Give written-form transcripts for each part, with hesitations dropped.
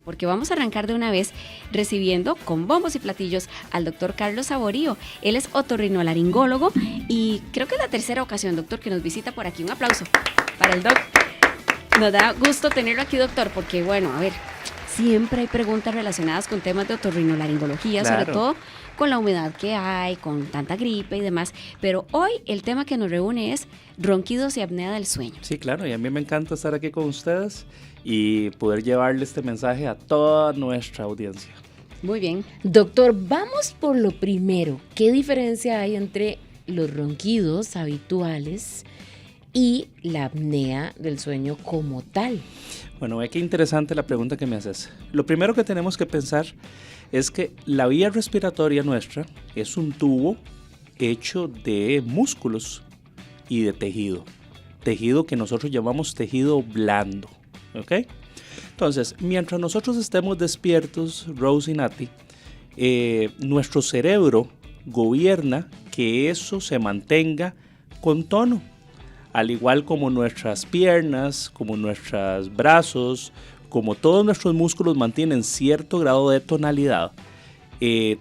porque vamos a arrancar de una vez recibiendo con bombos y platillos al doctor Carlos Saborío. Él es otorrinolaringólogo y creo que es la tercera ocasión, doctor, que nos visita por aquí. Un aplauso para el doc. Nos da gusto tenerlo aquí, doctor, porque bueno, a ver, siempre hay preguntas relacionadas con temas de otorrinolaringología, Claro. sobre todo con la humedad que hay, con tanta gripe y demás. Pero hoy el tema que nos reúne es ronquidos y apnea del sueño. Sí, claro, y a mí me encanta estar aquí con ustedes y poder llevarle este mensaje a toda nuestra audiencia. Muy bien. Doctor, vamos por lo primero. ¿Qué diferencia hay entre los ronquidos habituales y la apnea del sueño como tal? Bueno, ve qué interesante la pregunta que me haces. Lo primero que tenemos que pensar es que la vía respiratoria nuestra es un tubo hecho de músculos y de tejido. Tejido que nosotros llamamos tejido blando. ¿Ok? Entonces, mientras nosotros estemos despiertos, Rose y Nati, nuestro cerebro gobierna que eso se mantenga con tono. Al igual como nuestras piernas, como nuestros brazos, como todos nuestros músculos mantienen cierto grado de tonalidad,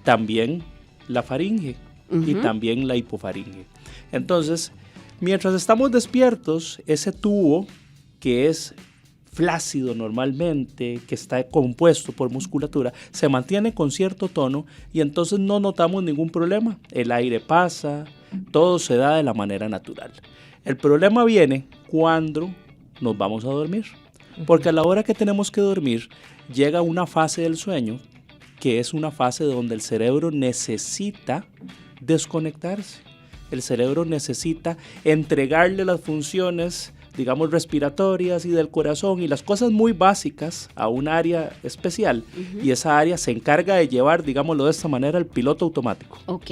también la faringe y también la hipofaringe. Entonces, mientras estamos despiertos, ese tubo que es flácido normalmente, que está compuesto por musculatura, se mantiene con cierto tono y entonces no notamos ningún problema. El aire pasa, todo se da de la manera natural. El problema viene cuando nos vamos a dormir, porque a la hora que tenemos que dormir llega una fase del sueño que es una fase donde el cerebro necesita desconectarse. El cerebro necesita entregarle las funciones, digamos, respiratorias y del corazón y las cosas muy básicas a un área especial y esa área se encarga de llevar, digámoslo de esta manera, el piloto automático. Ok.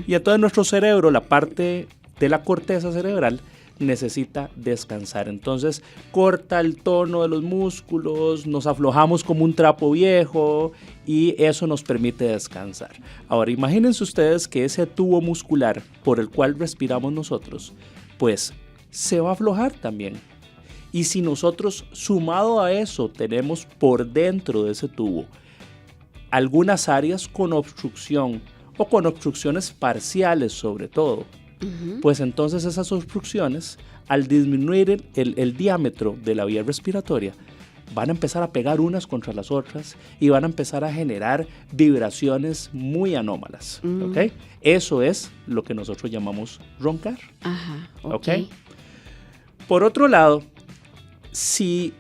Y entonces nuestro cerebro, la parte de la corteza cerebral, necesita descansar. Entonces corta el tono de los músculos, nos aflojamos como un trapo viejo y eso nos permite descansar. Ahora imagínense ustedes que ese tubo muscular por el cual respiramos nosotros, pues se va a aflojar también. Y si nosotros sumado a eso tenemos por dentro de ese tubo algunas áreas con obstrucción o con obstrucciones parciales sobre todo, pues entonces esas obstrucciones, al disminuir el diámetro de la vía respiratoria, van a empezar a pegar unas contra las otras y van a empezar a generar vibraciones muy anómalas. ¿Ok? Eso es lo que nosotros llamamos roncar. Ajá, ¿Ok? Por otro lado, si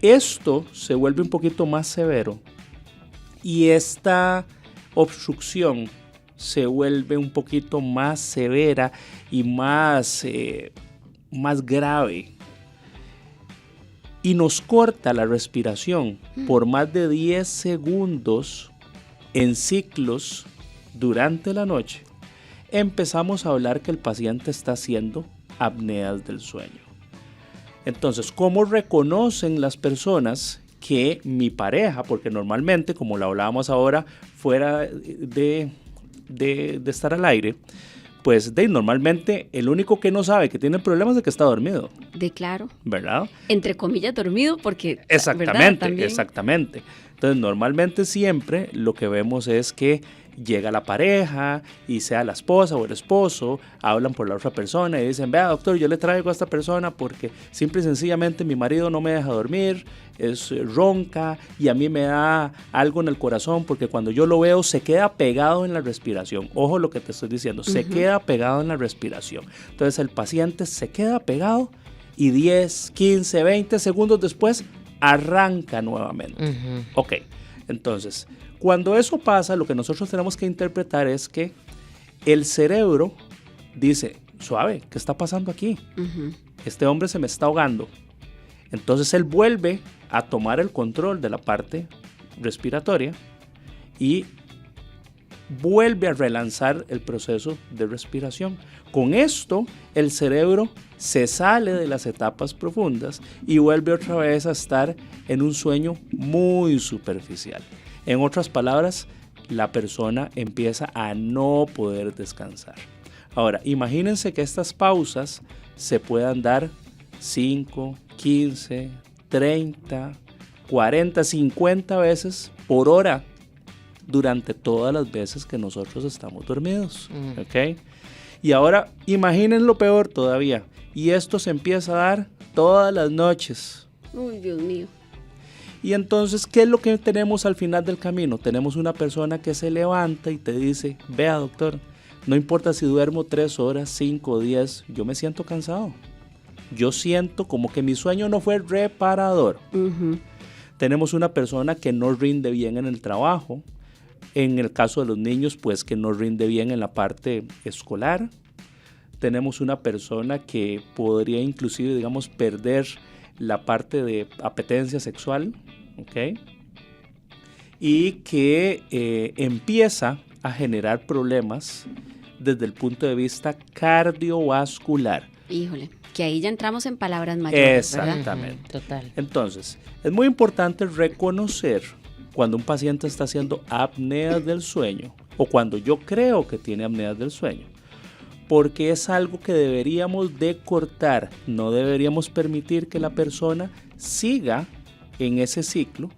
esto se vuelve un poquito más severo y esta obstrucción se vuelve un poquito más severa y más grave y nos corta la respiración por más de 10 segundos en ciclos durante la noche, empezamos a hablar que el paciente está haciendo apneas del sueño. Entonces, ¿cómo reconocen las personas que mi pareja, porque normalmente, como lo hablábamos ahora, fuera de estar al aire, pues normalmente el único que no sabe que tiene problemas es de que está dormido. De claro. ¿Verdad? Entre comillas dormido porque... Exactamente, exactamente. Entonces normalmente siempre lo que vemos es que llega la pareja y sea la esposa o el esposo, hablan por la otra persona y dicen, vea doctor, yo le traigo a esta persona porque simple y sencillamente mi marido no me deja dormir, es ronca y a mí me da algo en el corazón porque cuando yo lo veo se queda pegado en la respiración. Ojo lo que te estoy diciendo, se queda pegado en la respiración. Entonces el paciente se queda pegado y 10, 15, 20 segundos después arranca nuevamente. Ok, entonces cuando eso pasa, lo que nosotros tenemos que interpretar es que el cerebro dice, suave, ¿qué está pasando aquí? Este hombre se me está ahogando. Entonces él vuelve a tomar el control de la parte respiratoria y vuelve a relanzar el proceso de respiración. Con esto, el cerebro se sale de las etapas profundas y vuelve otra vez a estar en un sueño muy superficial. En otras palabras, la persona empieza a no poder descansar. Ahora, imagínense que estas pausas se puedan dar 5, 15, 30, 40, 50 veces por hora durante todas las veces que nosotros estamos dormidos. ¿Ok? Y ahora imaginen lo peor todavía. Y esto se empieza a dar todas las noches. Uy, Dios mío. Y entonces, ¿qué es lo que tenemos al final del camino? Tenemos una persona que se levanta y te dice, vea doctor, no importa si duermo 3 horas, 5 o 10, yo me siento cansado. Yo siento como que mi sueño no fue reparador. Tenemos una persona que no rinde bien en el trabajo. En el caso de los niños, pues que no rinde bien en la parte escolar. Tenemos una persona que podría inclusive, digamos, perder la parte de apetencia sexual, ¿ok? Y que empieza a generar problemas desde el punto de vista cardiovascular. Híjole, que ahí ya entramos en palabras mayores, ¿verdad? Exactamente. Total. Entonces, es muy importante reconocer cuando un paciente está haciendo apneas del sueño o cuando yo creo que tiene apneas del sueño, porque es algo que deberíamos de cortar. No deberíamos permitir que la persona siga en ese ciclo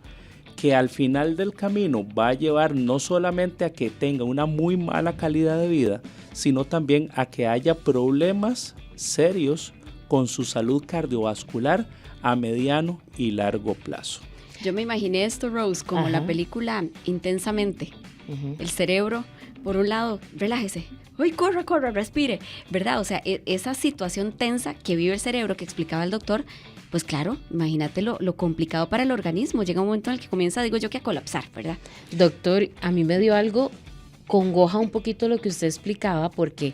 que al final del camino va a llevar no solamente a que tenga una muy mala calidad de vida, sino también a que haya problemas serios con su salud cardiovascular a mediano y largo plazo. Yo me imaginé esto, Rose, como la película Intensamente. El cerebro, por un lado, relájese. ¡Ay, corra, respire! ¿Verdad? O sea, esa situación tensa que vive el cerebro que explicaba el doctor, pues claro, imagínate lo complicado para el organismo. Llega un momento en el que comienza, digo yo, que a colapsar, ¿verdad? Doctor, a mí me dio algo, congoja un poquito lo que usted explicaba, porque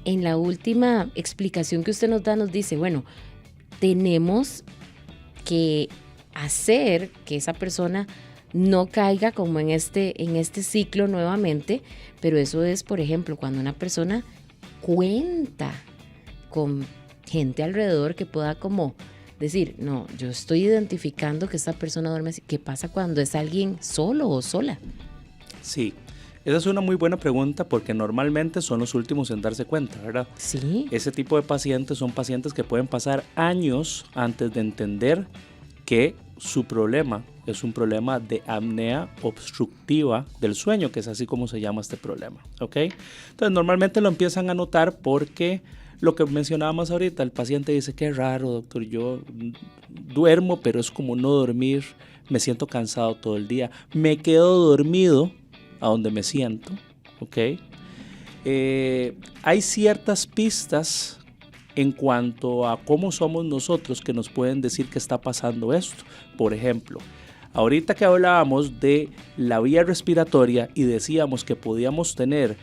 en la última explicación que usted nos da, nos dice, bueno, tenemos que hacer que esa persona no caiga como en este ciclo nuevamente, pero eso es, por ejemplo, cuando una persona cuenta con gente alrededor que pueda como decir, no, yo estoy identificando que esta persona duerme así. ¿Qué pasa cuando es alguien solo o sola? Sí, esa es una muy buena pregunta porque normalmente son los últimos en darse cuenta, ¿verdad? Sí. Ese tipo de pacientes son pacientes que pueden pasar años antes de entender que su problema es un problema de apnea obstructiva del sueño, que es así como se llama este problema, ¿ok? Entonces normalmente lo empiezan a notar porque lo que mencionábamos ahorita, el paciente dice, qué raro doctor, yo duermo pero es como no dormir, me siento cansado todo el día, me quedo dormido a donde me siento, ¿ok? Hay ciertas pistas en cuanto a cómo somos nosotros que nos pueden decir que está pasando esto. Por ejemplo, ahorita que hablábamos de la vía respiratoria y decíamos que podíamos tener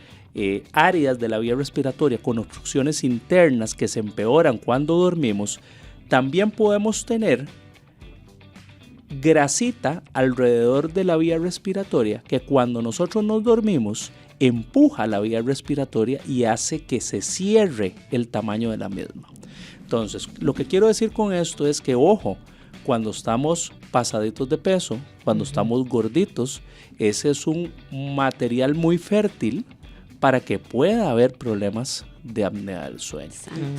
áreas de la vía respiratoria con obstrucciones internas que se empeoran cuando dormimos, también podemos tener grasita alrededor de la vía respiratoria que cuando nosotros nos dormimos empuja la vía respiratoria y hace que se cierre el tamaño de la misma. Entonces, lo que quiero decir con esto es que, ojo, cuando estamos pasaditos de peso, cuando estamos gorditos, ese es un material muy fértil para que pueda haber problemas de apnea del sueño.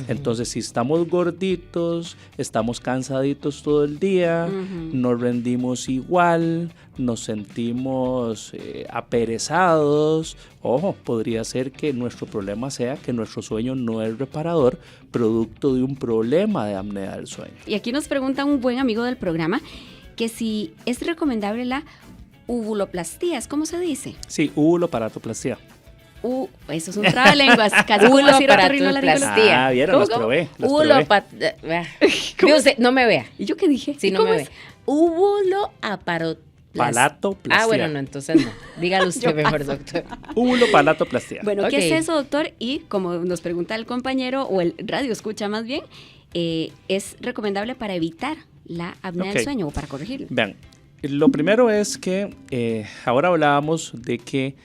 Entonces, si estamos gorditos, estamos cansaditos todo el día, no rendimos igual, nos sentimos aperezados, ojo, podría ser que nuestro problema sea que nuestro sueño no es reparador, producto de un problema de apnea del sueño. Y aquí nos pregunta un buen amigo del programa que si es recomendable la uvuloplastía, ¿cómo se dice? Sí, uvulopalatoplastia. Eso es un trabalenguas. Casi como decir uvulopalatoplastia. Vieron, las probé. No me vea. ¿Y yo qué dije? Sí, no me vea. Uvulopalatoplastia. Palatoplastia. Bueno, no, entonces no. Dígalo usted mejor, doctor. Uvulopalatoplastia. Bueno, ¿qué Okay. es eso, doctor? Y como nos pregunta el compañero, o el radio escucha más bien, ¿es recomendable para evitar la apnea del sueño o para corregirlo? Vean, lo primero es que ahora hablábamos de que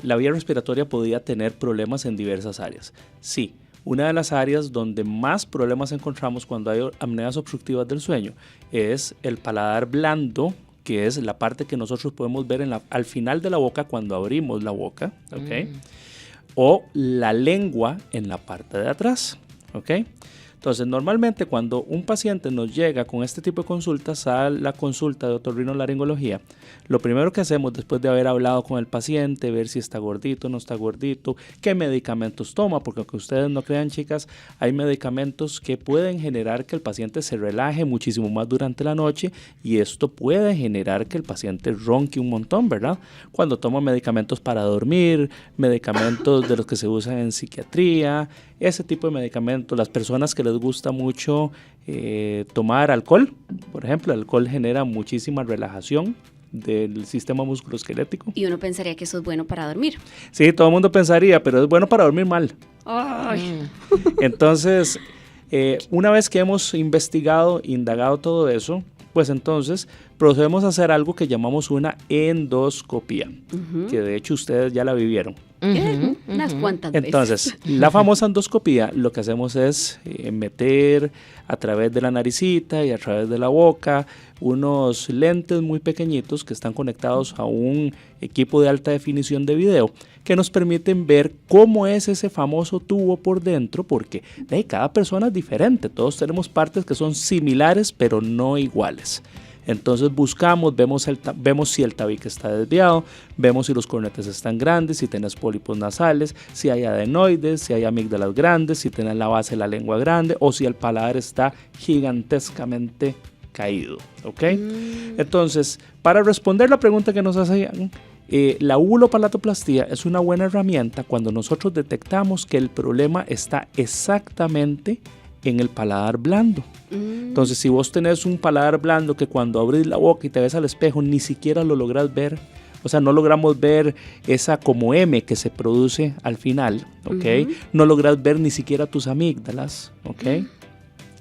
la vía respiratoria podía tener problemas en diversas áreas. Sí, una de las áreas donde más problemas encontramos cuando hay apneas obstructivas del sueño es el paladar blando, que es la parte que nosotros podemos ver al final de la boca cuando abrimos la boca, ¿ok? O la lengua en la parte de atrás, ¿ok? Entonces Entonces, normalmente cuando un paciente nos llega con este tipo de consultas a la consulta de otorrinolaringología, lo primero que hacemos después de haber hablado con el paciente, ver si está gordito, no está gordito, qué medicamentos toma, porque aunque ustedes no crean, chicas, hay medicamentos que pueden generar que el paciente se relaje muchísimo más durante la noche y esto puede generar que el paciente ronque un montón, ¿verdad? Cuando toma medicamentos para dormir, medicamentos de los que se usan en psiquiatría, ese tipo de medicamentos, las personas que les gusta mucho tomar alcohol, por ejemplo, el alcohol genera muchísima relajación del sistema musculoesquelético. Y uno pensaría que eso es bueno para dormir. Sí, todo el mundo pensaría, pero es bueno para dormir mal. Ay. Entonces, una vez que hemos investigado, indagado todo eso, pues entonces procedemos a hacer algo que llamamos una endoscopía, que de hecho ustedes ya la vivieron. Unas cuantas Entonces, veces. la famosa endoscopía, lo que hacemos es meter a través de la naricita y a través de la boca unos lentes muy pequeñitos que están conectados a un equipo de alta definición de video que nos permiten ver cómo es ese famoso tubo por dentro, porque cada persona es diferente, todos tenemos partes que son similares pero no iguales. Entonces buscamos, vemos si el tabique está desviado, vemos si los cornetes están grandes, si tienes pólipos nasales, si hay adenoides, si hay amígdalas grandes, si tienes la base de la lengua grande o si el paladar está gigantescamente caído, ¿ok? Entonces, para responder la pregunta que nos hacían, la uvulopalatoplastia es una buena herramienta cuando nosotros detectamos que el problema está exactamente en el paladar blando. Entonces, si vos tenés un paladar blando que cuando abrís la boca y te ves al espejo ni siquiera lo lográs ver, o sea, no logramos ver esa como M que se produce al final, ¿ok? No lográs ver ni siquiera tus amígdalas, ¿ok?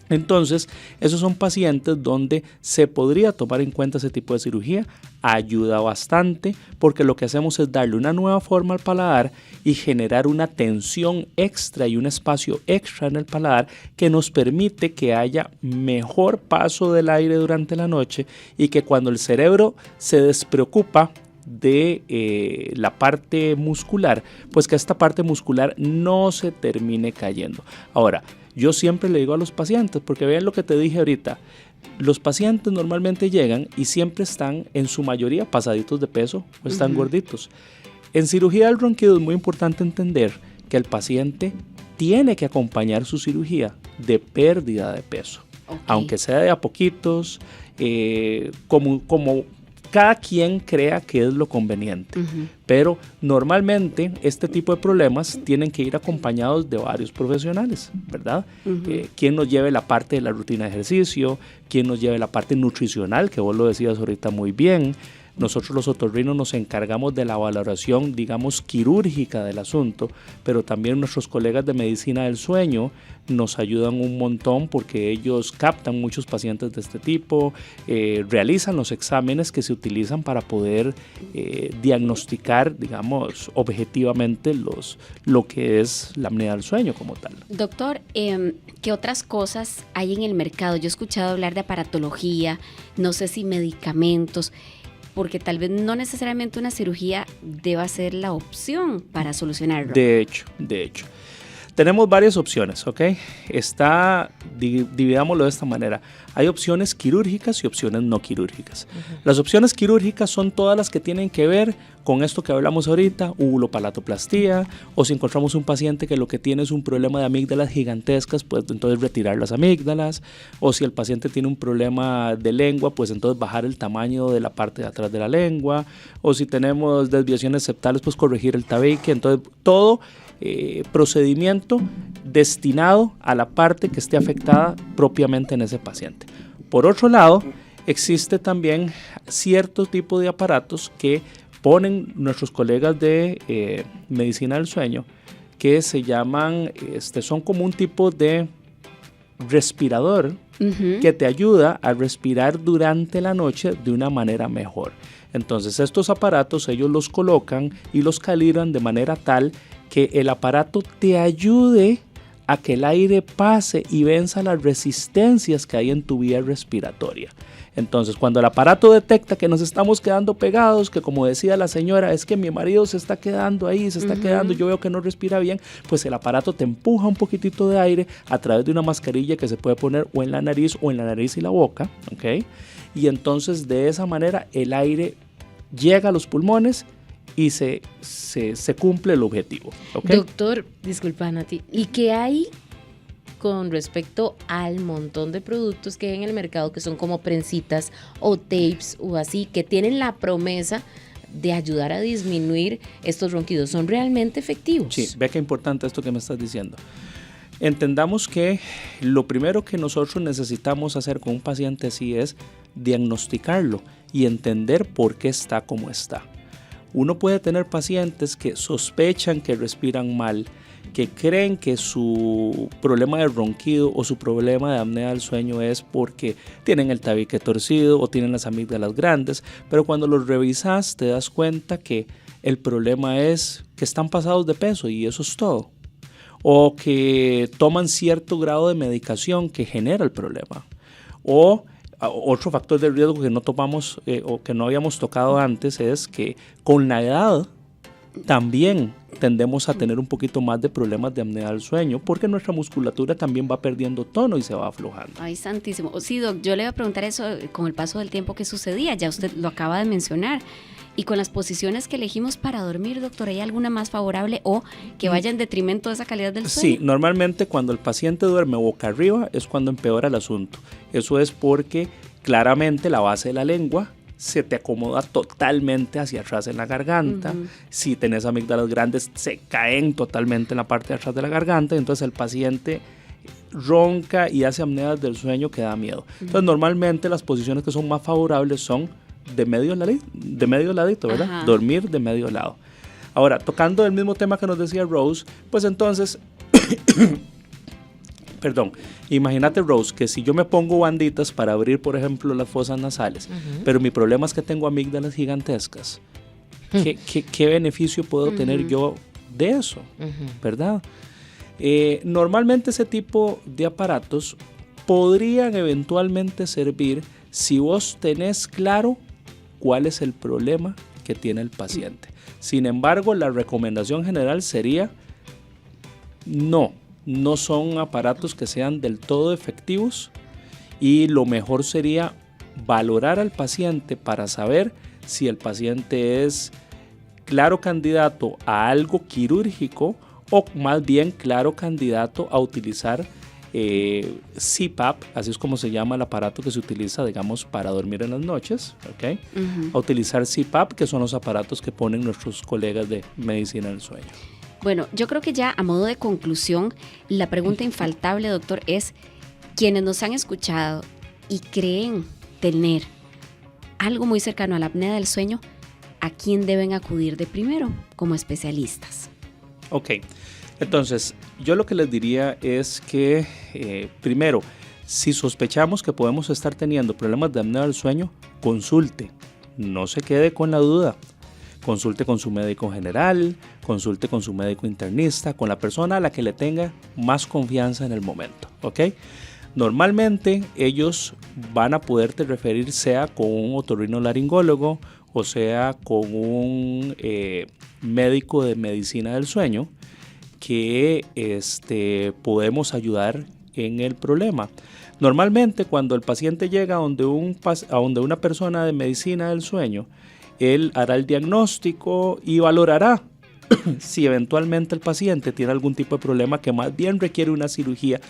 Entonces, esos son pacientes donde se podría tomar en cuenta ese tipo de cirugía. Ayuda bastante porque lo que hacemos es darle una nueva forma al paladar y generar una tensión extra y un espacio extra en el paladar que nos permite que haya mejor paso del aire durante la noche y que cuando el cerebro se despreocupa de la parte muscular, pues que esta parte muscular no se termine cayendo. Ahora, yo siempre le digo a los pacientes, porque vean lo que te dije ahorita, los pacientes normalmente llegan y siempre están en su mayoría pasaditos de peso o están gorditos. En cirugía del ronquido es muy importante entender que el paciente tiene que acompañar su cirugía de pérdida de peso, aunque sea de a poquitos, como cada quien crea que es lo conveniente, pero normalmente este tipo de problemas tienen que ir acompañados de varios profesionales, ¿verdad? Quien nos lleve la parte de la rutina de ejercicio, quien nos lleve la parte nutricional, que vos lo decías ahorita muy bien. Nosotros los otorrinos nos encargamos de la valoración, digamos, quirúrgica del asunto, pero también nuestros colegas de medicina del sueño nos ayudan un montón porque ellos captan muchos pacientes de este tipo, realizan los exámenes que se utilizan para poder diagnosticar, digamos, objetivamente lo que es la apnea del sueño como tal. Doctor, ¿qué otras cosas hay en el mercado? Yo he escuchado hablar de aparatología, no sé si medicamentos, porque tal vez no necesariamente una cirugía deba ser la opción para solucionarlo. De hecho. Tenemos varias opciones, ¿ok? Dividámoslo de esta manera. Hay opciones quirúrgicas y opciones no quirúrgicas. Las opciones quirúrgicas son todas las que tienen que ver con esto que hablamos ahorita, uvulopalatoplastia, o si encontramos un paciente que lo que tiene es un problema de amígdalas gigantescas, pues entonces retirar las amígdalas, o si el paciente tiene un problema de lengua, pues entonces bajar el tamaño de la parte de atrás de la lengua, o si tenemos desviaciones septales, pues corregir el tabique. Entonces todo procedimiento destinado a la parte que esté afectada propiamente en ese paciente. Por otro lado, existe también cierto tipo de aparatos que ponen nuestros colegas de medicina del sueño, que se llaman, son como un tipo de respirador que te ayuda a respirar durante la noche de una manera mejor. Entonces estos aparatos ellos los colocan y los calibran de manera tal que el aparato te ayude a que el aire pase y venza las resistencias que hay en tu vía respiratoria. Entonces, cuando el aparato detecta que nos estamos quedando pegados, que como decía la señora, es que mi marido se está quedando ahí, se está quedando, yo veo que no respira bien, pues el aparato te empuja un poquitito de aire a través de una mascarilla que se puede poner o en la nariz y la boca, ¿ok? Y entonces de esa manera el aire llega a los pulmones y se cumple el objetivo, ¿ok? Doctor, disculpa, Nati, ¿y qué hay con respecto al montón de productos que hay en el mercado que son como prensitas o tapes o así, que tienen la promesa de ayudar a disminuir estos ronquidos? ¿Son realmente efectivos? Sí, ve qué importante esto que me estás diciendo. Entendamos que lo primero que nosotros necesitamos hacer con un paciente así es diagnosticarlo y entender por qué está como está. Uno puede tener pacientes que sospechan que respiran mal, que creen que su problema de ronquido o su problema de apnea del sueño es porque tienen el tabique torcido o tienen las amígdalas grandes, pero cuando los revisas te das cuenta que el problema es que están pasados de peso y eso es todo, o que toman cierto grado de medicación que genera el problema, o otro factor de riesgo que no tomamos o que no habíamos tocado antes es que con la edad también tendemos a tener un poquito más de problemas de apnea del sueño porque nuestra musculatura también va perdiendo tono y se va aflojando. Ay, santísimo. Sí, doc, yo le iba a preguntar eso con el paso del tiempo que sucedía, ya usted lo acaba de mencionar. Y con las posiciones que elegimos para dormir, doctor, ¿hay alguna más favorable o que vaya en detrimento de esa calidad del sueño? Sí, normalmente cuando el paciente duerme boca arriba es cuando empeora el asunto. Eso es porque claramente la base de la lengua se te acomoda totalmente hacia atrás en la garganta. Si tenés amígdalas grandes, se caen totalmente en la parte de atrás de la garganta. Entonces el paciente ronca y hace apnea del sueño que da miedo. Entonces normalmente las posiciones que son más favorables son de medio ladito, ¿verdad? Ajá. Dormir de medio lado. Ahora, tocando el mismo tema que nos decía Rose, pues entonces, perdón, imagínate, Rose, que si yo me pongo banditas para abrir, por ejemplo, las fosas nasales, pero mi problema es que tengo amígdalas gigantescas, ¿qué beneficio puedo tener yo de eso? ¿Verdad? Normalmente ese tipo de aparatos podrían eventualmente servir si vos tenés claro cuál es el problema que tiene el paciente. Sin embargo, la recomendación general sería no son aparatos que sean del todo efectivos y lo mejor sería valorar al paciente para saber si el paciente es claro candidato a algo quirúrgico o más bien claro candidato a utilizar CPAP, así es como se llama el aparato que se utiliza, digamos, para dormir en las noches, ¿ok? A utilizar CPAP, que son los aparatos que ponen nuestros colegas de medicina del sueño. Bueno, yo creo que ya a modo de conclusión, la pregunta infaltable, doctor, es quienes nos han escuchado y creen tener algo muy cercano a la apnea del sueño, ¿a quién deben acudir de primero como especialistas? Ok. Entonces, yo lo que les diría es que, primero, si sospechamos que podemos estar teniendo problemas de apnea del sueño, consulte, no se quede con la duda. Consulte con su médico general, consulte con su médico internista, con la persona a la que le tenga más confianza en el momento, ¿ok? Normalmente ellos van a poderte referir sea con un otorrinolaringólogo o sea con un médico de medicina del sueño, que podemos ayudar en el problema. Normalmente cuando el paciente llega a donde una persona de medicina del sueño, él hará el diagnóstico y valorará si eventualmente el paciente tiene algún tipo de problema que más bien requiere una cirugía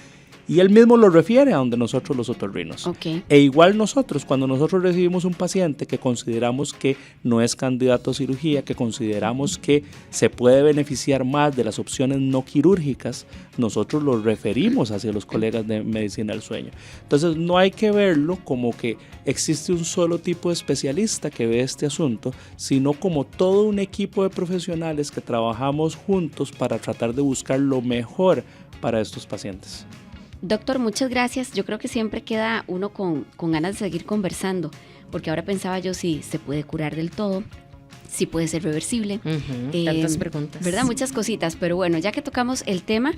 y él mismo lo refiere a donde nosotros los otorrinos. Okay. E igual nosotros, cuando nosotros recibimos un paciente que consideramos que no es candidato a cirugía, que consideramos que se puede beneficiar más de las opciones no quirúrgicas, nosotros lo referimos hacia los colegas de medicina del sueño. Entonces no hay que verlo como que existe un solo tipo de especialista que ve este asunto, sino como todo un equipo de profesionales que trabajamos juntos para tratar de buscar lo mejor para estos pacientes. Doctor, muchas gracias. Yo creo que siempre queda uno con ganas de seguir conversando, porque ahora pensaba yo si se puede curar del todo, si puede ser reversible. Tantas preguntas. ¿Verdad? Muchas cositas, pero bueno, ya que tocamos el tema,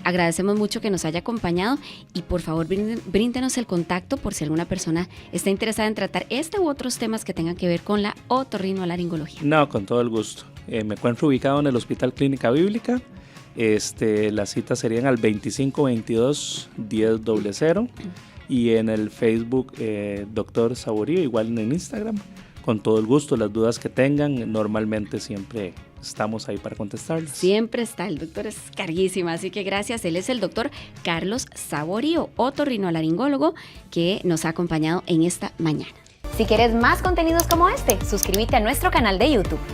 agradecemos mucho que nos haya acompañado y por favor bríndenos el contacto por si alguna persona está interesada en tratar este u otros temas que tengan que ver con la otorrinolaringología. No, con todo el gusto. Me encuentro ubicado en el Hospital Clínica Bíblica. Las citas serían al 2522-1000 y en el Facebook Dr. Saborío, igual en Instagram. Con todo el gusto, las dudas que tengan, normalmente siempre estamos ahí para contestarlas. Siempre está, el doctor es carguísima, así que gracias. Él es el doctor Carlos Saborío, otorrinolaringólogo, que nos ha acompañado en esta mañana. Si quieres más contenidos como este, suscríbete a nuestro canal de YouTube.